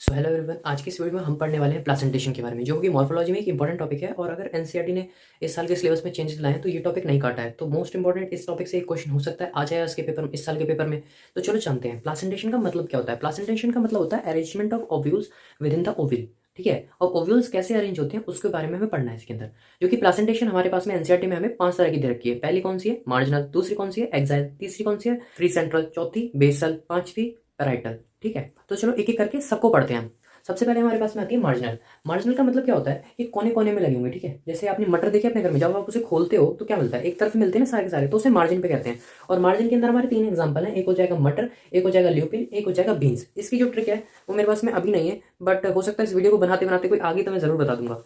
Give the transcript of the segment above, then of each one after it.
So hello everyone, आज की इस वीडियो में हम पढ़ने वाले हैं प्लेसेंटेशन के बारे में, जो कि मॉर्फोलॉजी में एक इंपॉर्टेंट टॉपिक है। और अगर एनसीईआरटी ने इस साल के सिलेबस में चेंजेस लाए हैं तो ये टॉपिक नहीं काटा है। तो मोस्ट इंपॉर्टेंट इस टॉपिक से एक क्वेश्चन हो सकता है, आ जाएगा इसके पेपर में, इस साल के पेपर में। तो चलो जानते हैं प्लेसेंटेशन का मतलब क्या होता है। प्लेसेंटेशन का मतलब होता है arrangement of ovules with in the ओविल। ठीक है, और ओव्यूल्स कैसे अरेंज होते हैं उसके बारे में हमें पढ़ना है इसके अंदर। जो कि प्लेसेंटेशन हमारे पास में एनसीईआरटी में हमें 5 तरह की दे रखी है। पहली कौन सी है? मार्जिनल। दूसरी कौन सी है? एक्साइल। तीसरी कौन सी है? Free central. चौथी बेसल। पांचवी पैराइटल। ठीक है, तो चलो एक एक करके सबको पढ़ते हैं हम। सबसे पहले हमारे पास में आती है मार्जिनल। मार्जिनल का मतलब क्या होता है कि कोने कोने में लगे होंगे। ठीक है, जैसे आपने मटर देखे अपने घर में, जब आप उसे खोलते हो तो क्या मिलता है? एक तरफ मिलते हैं ना सारे के सारे, तो उसे मार्जिन पे कहते हैं। और मार्जिन के अंदर हमारे 3 एग्जांपल हैं। एक हो जाएगा मटर, एक हो जाएगा ल्यूपिन, एक हो जाएगा बीन्स। इसकी जो ट्रिक है वो मेरे पास में अभी नहीं है, बट हो सकता है इस वीडियो को बनाते बनाते कोई आगे तो मैं जरूर बता दूंगा।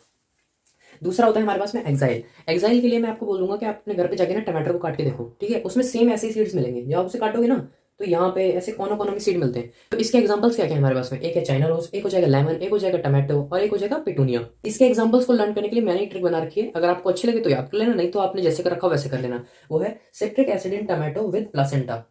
दूसरा होता है हमारे पास में एक्साइल। एक्साइल के लिए मैं आपको बोलूंगा कि आप अपने घर पे जाके ना टमाटर को काट के देखो। ठीक है, उसमें सेम ऐसे ही सीड्स मिलेंगे। जब आप उसे काटोगे ना तो यहाँ पे ऐसे कोनों कोनों में सीड मिलते हैं। तो इसके एग्जांपल्स क्या क्या है हमारे पास में? एक है चाइना रोज, एक हो जाएगा लेमन, एक हो जाएगा टमाटो और एक हो जाएगा पिटूनिया। इसके एग्जांपल्स को लर्न करने के लिए मैंने एक ट्रिक बना रखी है। अगर आपको अच्छी लगे तो याद कर लेना, नहीं तो आपने जैसे कर रखा हो वैसे कर लेना। वो है citric acid in tomato with placenta.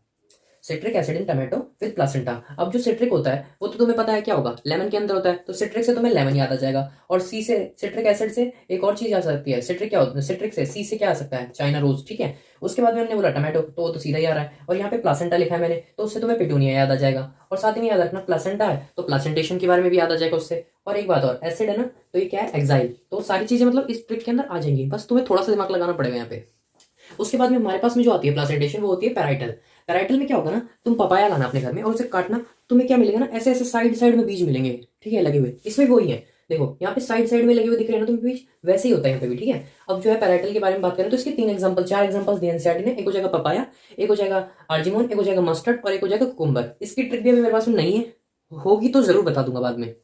Citric acid in tomato with placenta. अब जो सिट्रिक होता है वो तो तुम्हें पता है क्या होगा, लेमन के अंदर होता है। तो सिट्रिक से तुम्हें लेमन याद आ जाएगा। और सी से, सिट्रिक एसिड से एक और चीज आ सकती है। सिट्रिक क्या होता है? सिट्रिक से सी से क्या आ सकता है? China rose. ठीक है, उसके बाद में हमने बोला टमाटो, तो वो तो सीधा ही आ रहा है। और यहाँ पे प्लासेंटा लिखा है मैंने, तो उससे तुम्हें पिटूनिया याद आ जाएगा। और साथ ही में याद रखना प्लासेंटा है तो प्लासेंटेशन के बारे में भी याद आ जाएगा उससे। और एक बात और, एसिड है ना, तो ये क्या है? एक्साइल। तो सारी चीजें मतलब इस ट्रिक के अंदर आ जाएंगी, बस तुम्हें थोड़ा सा दिमाग लगाना पड़ेगा यहाँ पे। उसके बाद में हमारे पास में जो आती है प्लासेंटेशन, वो होती है पैराइटल। पैराइटल में क्या होगा ना, तुम पपाया लाना अपने घर में और उसे काटना, तुम्हें क्या मिलेगा ना, ऐसे ऐसे साइड साइड में बीज मिलेंगे। ठीक है, लगे हुए। इसमें वही है, देखो यहाँ पे साइड साइड में लगे हुए दिख रहे हैं ना तुम्हें बीज, वैसे ही होता है यहाँ पे भी। ठीक है, अब जो है पैराइटल के बारे में बात करें तो इसके 3 एग्जांपल, 4 एग्जांपल्स दिए एनसीईआरटी ने। एक हो जाएगा पपाया, एक हो जाएगा आर्जिमोन, एक हो जाएगा मस्टर्ड और एक हो जाएगा कुकुम्बर। इसकी ट्रिक भी अभी मेरे पास में नहीं है, होगी तो जरूर बता दूंगा बाद में।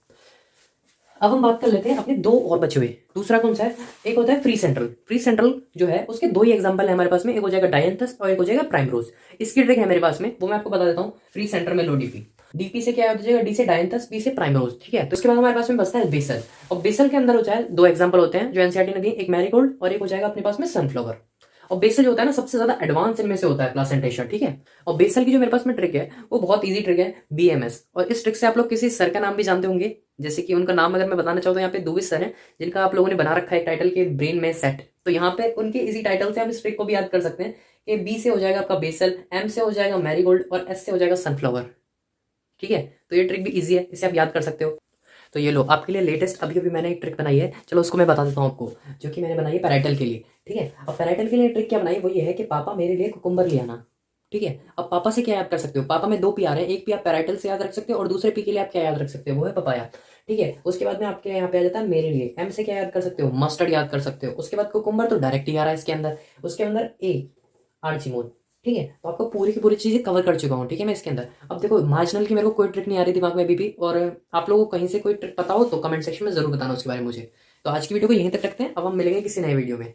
अब हम बात कर लेते हैं अपने दो और बचे हुए। दूसरा कौन सा है? एक होता है फ्री सेंट्रल। फ्री सेंट्रल जो है उसके 2 ही एग्जांपल है हमारे पास में। एक हो जाएगा डायंथस और एक हो जाएगा प्राइमरोज। इसकी ट्रिक है मेरे पास में, वो मैं आपको बता देता हूँ। फ्री सेंटर में लो डीपी। डीपी से क्या हो जाएगा? डी से डायंथस, बी से प्राइमरोज। ठीक है, तो इसके बाद हमारे पास में बचता है बेसल। और बेसल के अंदर हो जाए 2 एग्जांपल होते हैं जो एनसीईआरटी ने दिए, एक मैरीगोल्ड और एक हो जाएगा अपने पास में सनफ्लावर। और बेसल जो होता है ना, सबसे ज्यादा एडवांस इनमें से होता है प्लासेंटेशन। ठीक है, और बेसल की जो मेरे पास में ट्रिक है वो बहुत इजी ट्रिक है, बीएमएस। और इस ट्रिक से आप लोग किसी सर का नाम भी जानते होंगे, जैसे कि उनका नाम अगर मैं बताना चाहूँ तो यहाँ पे दुबे सर हैं, जिनका आप लोगों ने बना रखा है टाइटल के ब्रेन में सेट। तो यहाँ पे उनके इजी टाइटल से हम इस ट्रिक को भी याद कर सकते हैं कि बी से हो जाएगा आपका बेसल, एम से हो जाएगा मैरीगोल्ड और एस से हो जाएगा सनफ्लावर। ठीक है, तो ये ट्रिक भी इजी है, इसे आप याद कर सकते हो। तो ये लो आपके लिए लेटेस्ट, अभी अभी मैंने एक ट्रिक बनाई है, चलो उसको मैं बता देता हूँ आपको, जो कि मैंने बनाई है पैराइटल के लिए। ठीक है, अब पैराइटल के लिए ट्रिक क्या बनाई, वो ये है कि पापा मेरे लिए कुकुम्बर ले आना। ठीक है, अब पापा से क्या याद कर सकते हो? पापा में 2 पी आ रहे हैं, एक पी आप पैराइटल से याद रख सकते हो और दूसरे पी के लिए आप क्या याद रख सकते हो? वो है पपाया। ठीक है, उसके बाद में आपके यहाँ पे आ जाता है मेरे लिए। एम से क्या याद कर सकते हो? मस्टर्ड याद कर सकते हो। उसके बाद कुकुम्बर तो डायरेक्ट ही आ रहा है इसके अंदर। उसके अंदर ए आर्चिमोन। ठीक है, तो आपको पूरी की पूरी चीजें कवर कर चुका हूँ। ठीक है, मैं इसके अंदर अब देखो मार्जिनल की मेरे को कोई ट्रिक नहीं आ रही दिमाग में अभी भी। और आप लोगों को कहीं से कोई ट्रिक पता हो तो कमेंट सेक्शन में जरूर बताना उसके बारे में मुझे। तो आज की वीडियो को यहीं तक रखते हैं, अब हम मिलेंगे किसी नए वीडियो में।